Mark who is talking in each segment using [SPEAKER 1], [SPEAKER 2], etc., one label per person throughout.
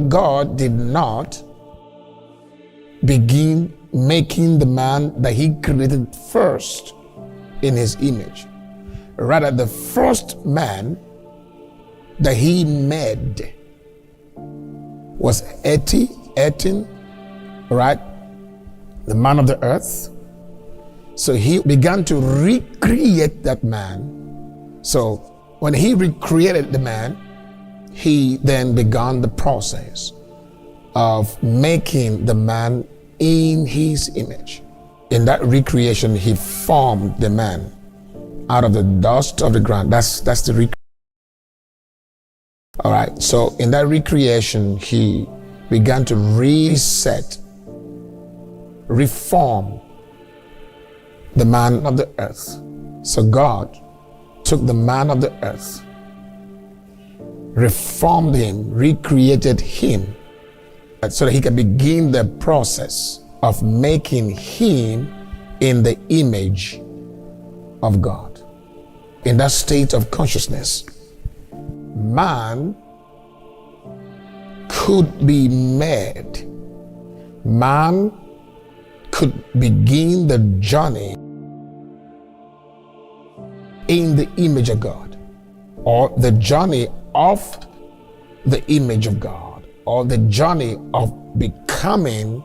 [SPEAKER 1] God did not begin making the man that he created first in his image. Rather, the first man that he made was Etin, right? The man of the earth. So he began to recreate that man. So when he recreated the man, he then began the process of making the man in his image. In that recreation, he formed the man out of the dust of the ground. That's the recreation. All right. So in that recreation, he began to reset, reform the man of the earth. So God took the man of the earth, reformed him, recreated him, so that he could begin the process of making him in the image of God. In that state of consciousness, man could be made. Man could begin the journey in the image of God, or the journey of the image of God, or the journey of becoming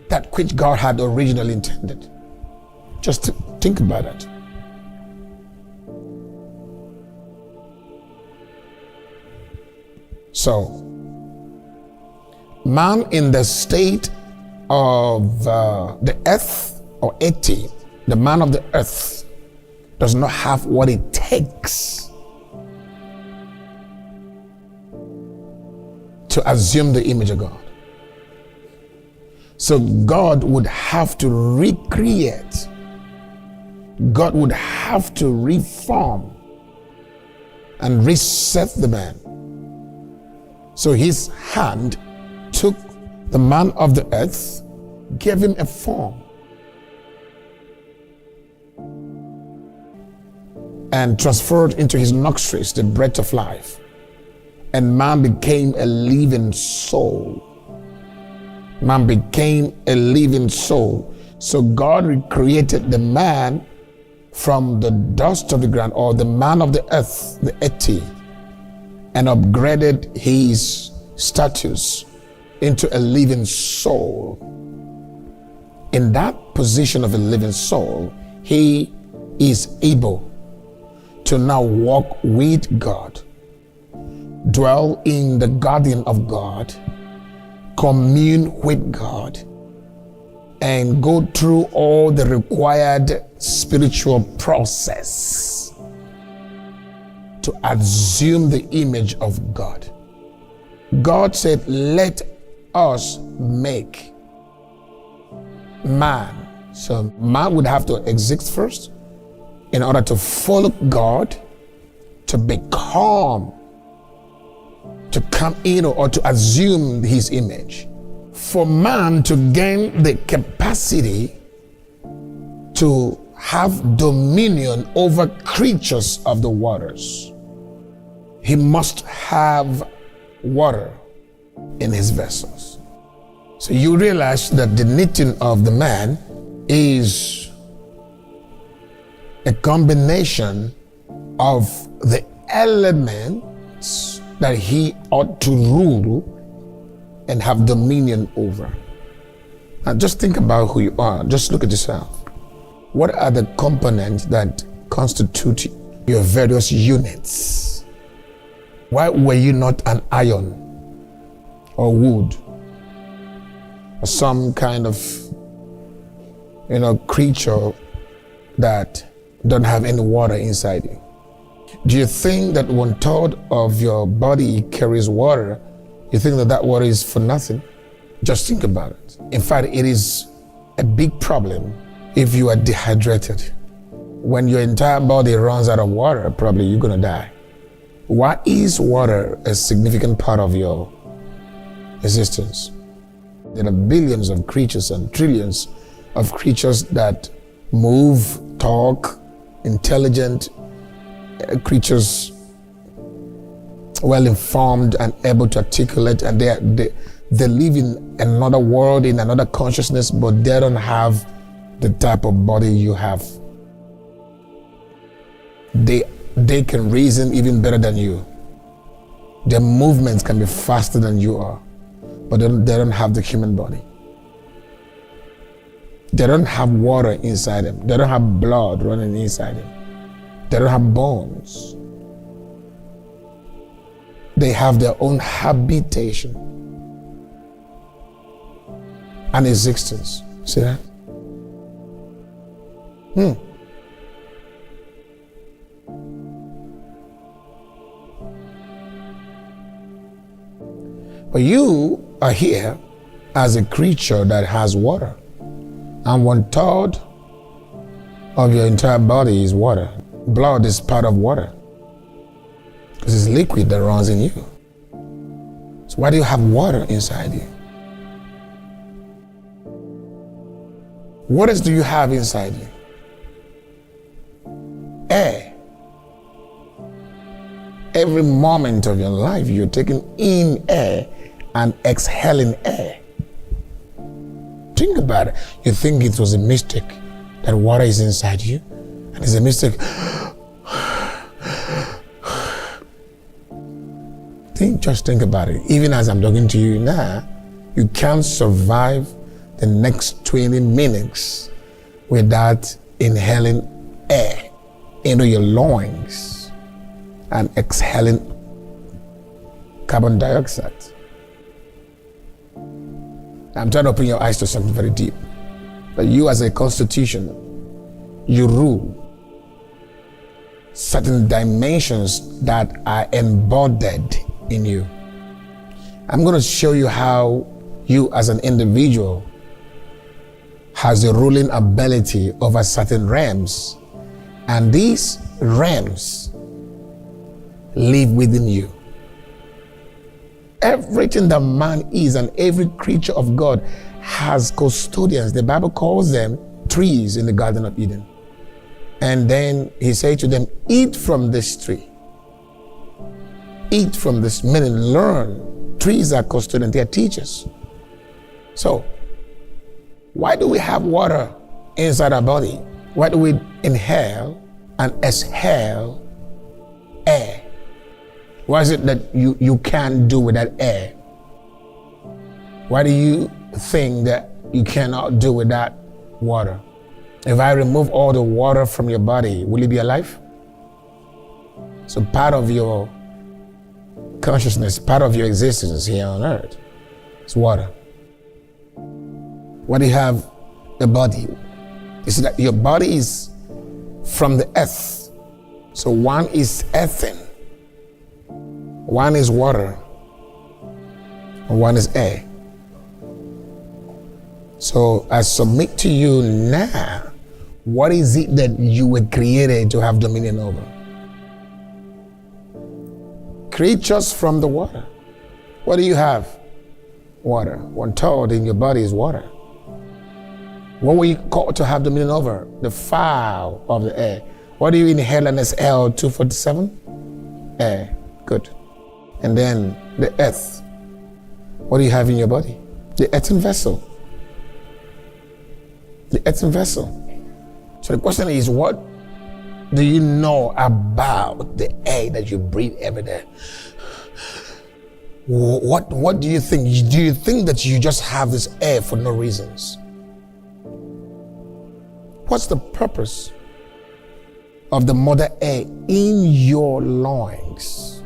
[SPEAKER 1] that which God had originally intended. Just think about it. So, man in the state of the earth, or Eti, the man of the earth, does not have what it takes to assume the image of God. So God would have to recreate. God would have to reform and reset the man. So his hand took the man of the earth, gave him a form, and transferred into his nostrils the breath of life. And man became a living soul. Man became a living soul. So God recreated the man from the dust of the ground, or the man of the earth, the Eti, and upgraded his status into a living soul. In that position of a living soul, he is able to now walk with God, dwell in the garden of God, commune with God, and go through all the required spiritual process to assume the image of God. God said, let us make man. So man would have to exist first in order to follow God, to become, to come in or to assume his image. For man to gain the capacity to have dominion over creatures of the waters, he must have water in his vessels. So you realize that the knitting of the man is a combination of the elements that he ought to rule and have dominion over. Now just think about who you are. Just look at yourself. What are the components that constitute your various units? Why were you not an iron or wood or some kind of creature that don't have any water inside you? Do you think that 1/3 of your body carries water? You think that water is for nothing? Just think about it. In fact, it is a big problem if you are dehydrated. When your entire body runs out of water, probably you're gonna die. Why is water a significant part of your existence? There are billions of creatures and trillions of creatures that move, talk, intelligent, creatures well informed and able to articulate, and they live in another world, in another consciousness, but they don't have the type of body you have. They can reason even better than you. Their movements can be faster than you are, but they don't have the human body. They don't have water inside them. They don't have blood running inside them. They don't have bones. They have their own habitation and existence. See that? But you are here as a creature that has water. And 1/3 of your entire body is water. Blood is part of water, because it's liquid that runs in you. So why do you have water inside you? What else do you have inside you? Air. Every moment of your life, you're taking in air and exhaling air. Think about it. You think it was a mistake that water is inside you, and it's a mistake. Just think about it. Even as I'm talking to you now, you can't survive the next 20 minutes without inhaling air into your lungs and exhaling carbon dioxide. I'm trying to open your eyes to something very deep. But you, as a constitution, you rule certain dimensions that are embodied in you. I'm going to show you how you, as an individual, has a ruling ability over certain realms, and these realms live within you. Everything that man is and every creature of God has custodians. The Bible calls them trees in the Garden of Eden. And then he said to them, eat from this tree. Eat from this, meaning learn. Trees are custodians, they are teachers. So, why do we have water inside our body? Why do we inhale and exhale air? Why is it that you can't do without air? Why do you think that you cannot do without water? If I remove all the water from your body, will you be alive? So part of your consciousness, part of your existence here on earth is water. Why do you have a body? It's that your body is from the earth. So one is earthen, one is water, and one is air. So I submit to you now, what is it that you were created to have dominion over? Creatures from the water. What do you have? Water. 1/3 in your body is water. What were you called to have dominion over? The fowl of the air. What do you inhale and exhale? 247? Air. Good. And then the earth. What do you have in your body? The earthen vessel. The earthen vessel. So the question is, what do you know about the air that you breathe every day? What do you think? Do you think that you just have this air for no reasons? What's the purpose of the mother air in your lungs?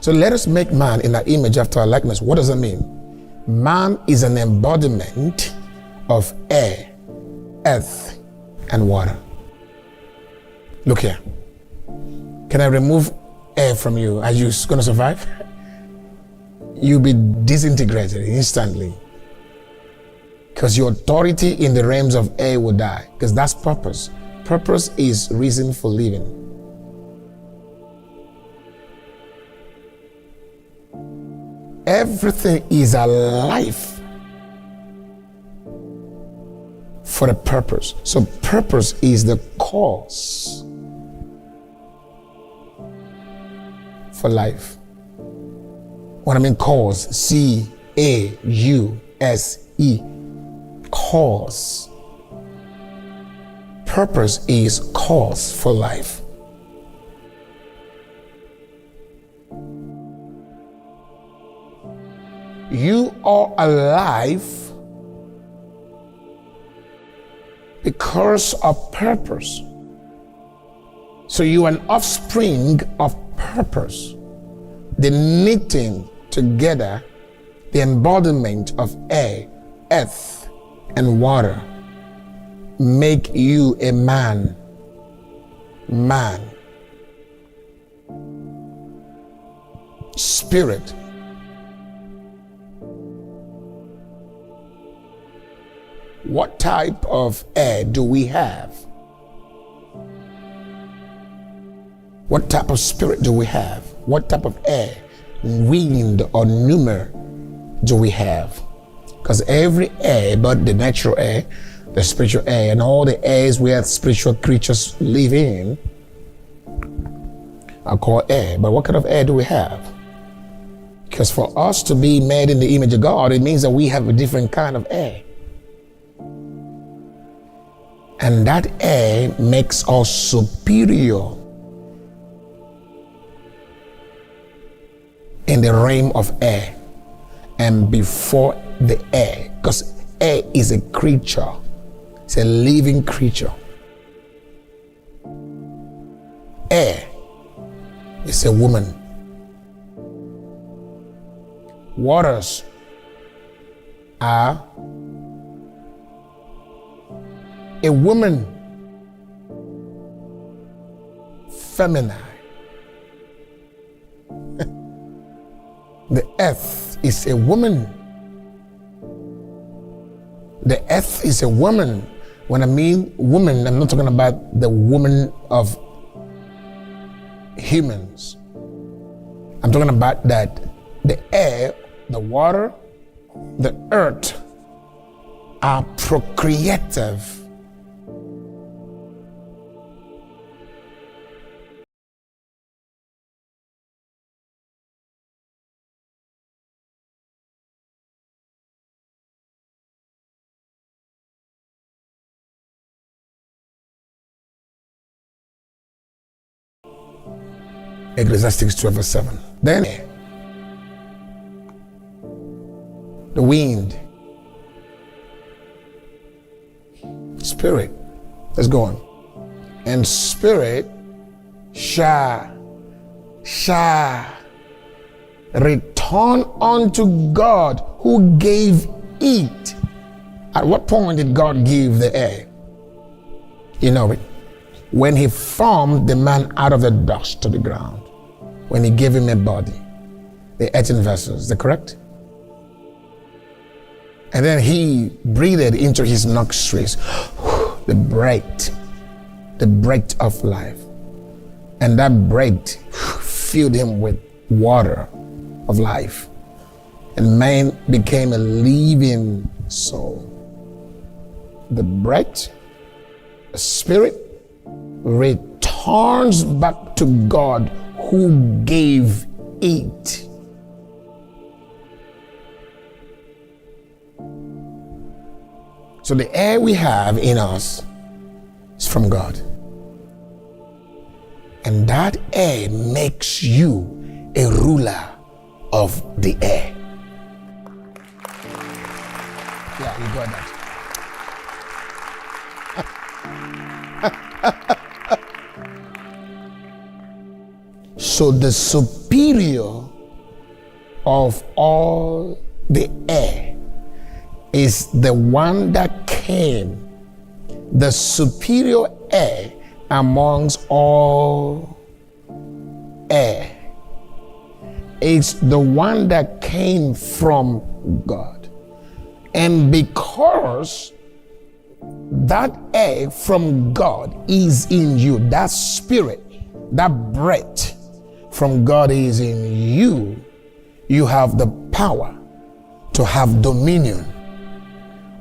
[SPEAKER 1] So let us make man in our image after our likeness. What does that mean? Man is an embodiment of air, earth, and water. Look here. Can I remove air from you? Are you going to survive? You'll be disintegrated instantly. Because your authority in the realms of air will die. Because that's purpose. Purpose is reason for living. Everything is alive for a purpose. So purpose is the cause for life. What I mean cause, C-A-U-S-E, cause. Purpose is cause for life. You are alive because of purpose. So you are an offspring of purpose. The knitting together, the embodiment of air, earth, and water make you a man. Spirit. What type of air do we have? What type of spirit do we have? What type of air, wind or pneuma do we have? Because every air, but the natural air, the spiritual air, and all the airs where spiritual creatures live in are called air. But what kind of air do we have? Because for us to be made in the image of God, it means that we have a different kind of air. And that air makes us superior in the realm of air and before the air. Because air is a creature, it's a living creature. Air is a woman. Waters are a woman, feminine. The earth is a woman. The earth is a woman. When I mean woman, I'm not talking about the woman of humans. I'm talking about that the air, the water, the earth are procreative. Ecclesiastes 12:7. Then the wind, spirit, let's go on. And spirit shall return unto God who gave it. At what point did God give the air? You know it. When he formed the man out of the dust to the ground, when he gave him a body, the earthen vessels, is that correct? And then he breathed into his nostrils the breath of life. And that breath filled him with water of life. And man became a living soul. The breath, the spirit, returns back to God who gave it. So the air we have in us is from God. And that air makes you a ruler of the air. Yeah, you got that. So the superior of all the air is the one that came, the superior air amongst all air. It's the one that came from God. And because that air from God is in you, that spirit, that breath from God is in you, you have the power to have dominion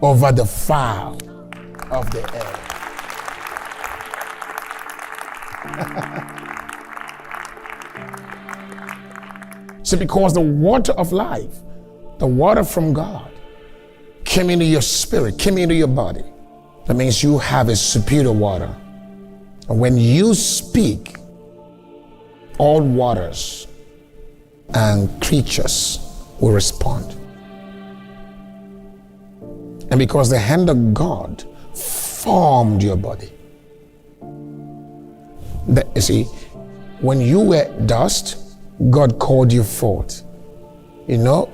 [SPEAKER 1] over the fowl of the air. See, because the water of life, the water from God, came into your spirit, came into your body. That means you have a superior water. And when you speak, all waters and creatures will respond. And because the hand of God formed your body. You see, when you were dust, God called you forth. You know,